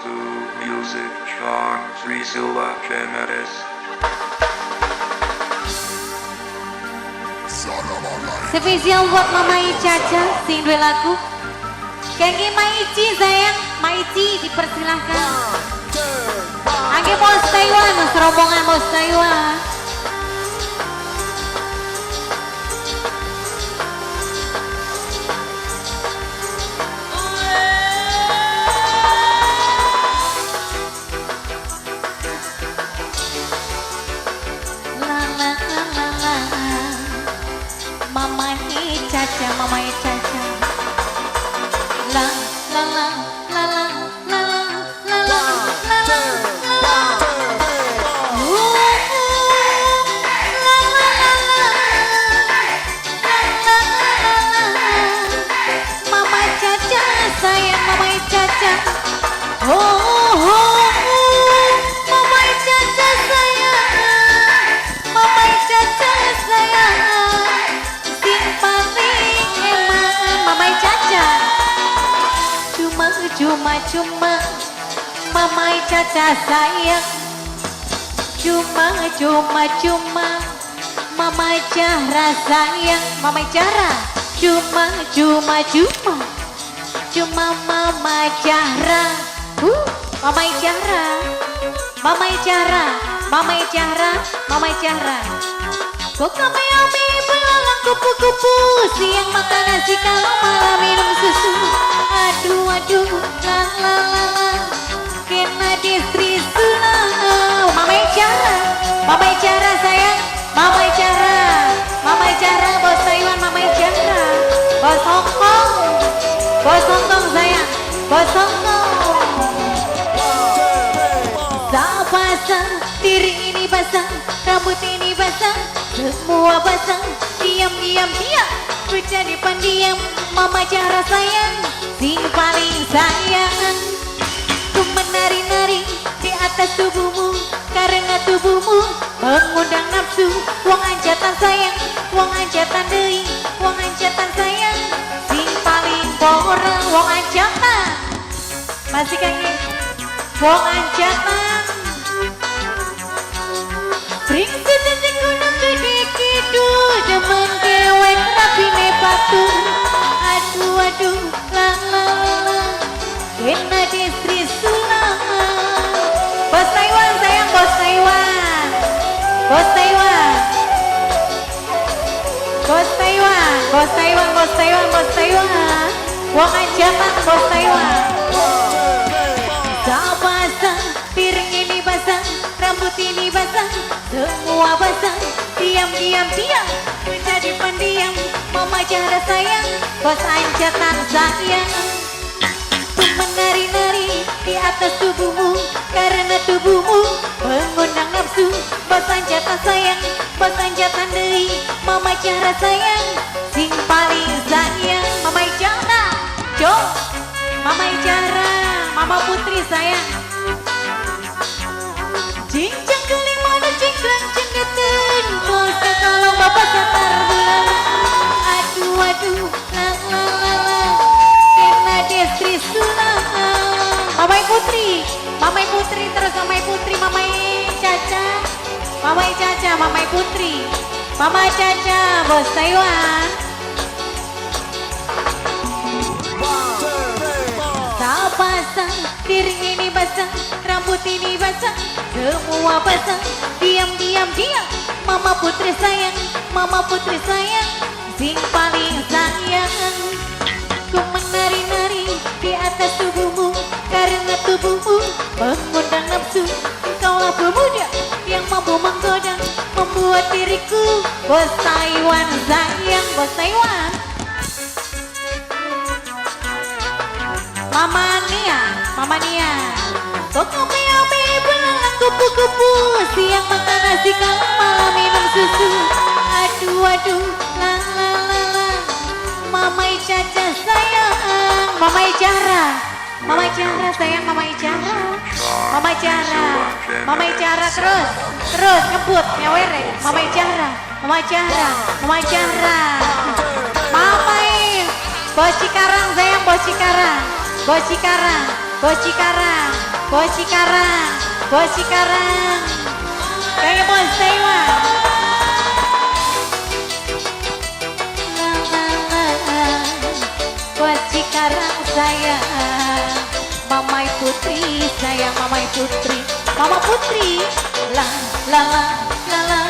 to music Sean Priscilla Jimenez. Spesial buat Mama Caca, sing dua lagu. Kengki Maici sayang, Maici dipersilahkan. Angge bos Taiwan, serombongan bos Taiwan. Mama Caca, Mama Caca. La la la la la la la la la la la. Mama Caca sayang, Mama Caca. Oh, Mama Caca sayang, Mama Caca sayang. Mama Caca cuma Mama Caca sayang, cuma Mama Cara sayang, Mama Cara cuma Mama Cara, Mama Cara, Mama Cara, Mama Cara, Mama Cara. Kok kami belalang kupu-kupu, siang makan nasi kalau malam minum susu. Aduh aduh la la la la, kena distri sulau. Mama Cara, Mama Cara sayang, Mama Cara, Mama Cara bos Taiwan, Mama Cara, bos Hongkong sayang, bos Hongkong. Tak basah, diri ini basah, rambut ini basah, semua basah. Diam, ku jadi pendiam. Mama Cara sayang, sing paling sayang. Ku menari-nari di atas tubuhmu, karena tubuhmu mengundang nafsu. Wong anjatan sayang, wong anjatan deui, wong anjatan sayang. Sing paling poreng, wong anjatan. Masih kayak wong anjatan. Bring sedikit gunung gede kidul, demen kewek rapine batur. Aduh aduh la la la, kena distri sulang. Bos Taiwan sayang, bos Taiwan, bos Taiwan, bos Taiwan, bos Taiwan, bos Taiwan, bos Taiwan. Wong anjatan bos Taiwan. Tak basah, piring ini basah, rambut ini basah, semua basah. Diam, menjadi pendiam. Mama Cara sayang, bos anjatan sayang. Ku menari-nari di atas tubuhmu, karena tubuhmu mengundang nafsu. Bos anjatan sayang, bos anjatan deui. Mama Cara sayang, sing paling sayang. Mama Cara, Mama Cara, Mama Putri sayang. Cincang kelimana cingkrang cengketen, masa kalau bapak setar bulan. Aduh aduh la la la la, kena distri sulang. Mamai Putri, Mamai Putri terus Mamai Putri, Mamai Caca, Mamai Caca, Mamai Putri, Mama Caca, bos Taiwan. Tak basah, piring ini basah, rambut ini basah, semua basah. Diam, Mama Putri sayang, Mama Putri sayang, sing paling sayang. Ku menari-nari di atas tubuhmu, karena tubuhmu mengundang nafsu. Engkaulah pemuda yang mampu menggoda, membuat diriku bos Taiwan sayang, bos Taiwan. Mama Nia, kok kopi belalang kupu-kupu, siang makan nasi kalau malam minum susu. Aduh aduh la la la la, Mama Caca sayang, Mama Cara, Mama Cara sayang, Mama Cara, Mama Cara, Mama Cara terus ngebut nyawere. Mama Cara, Mama Cara, Mama Cara. Mama bos Cikarang sayang, bos Cikarang. Bos Cikarang, Bos Cikarang, Bos Cikarang, Bos Cikarang. Kayak Bos Dewa. Bos Cikarang sayang, Mamai Putri sayang, Mamai Putri, Mama Putri, la la la la la.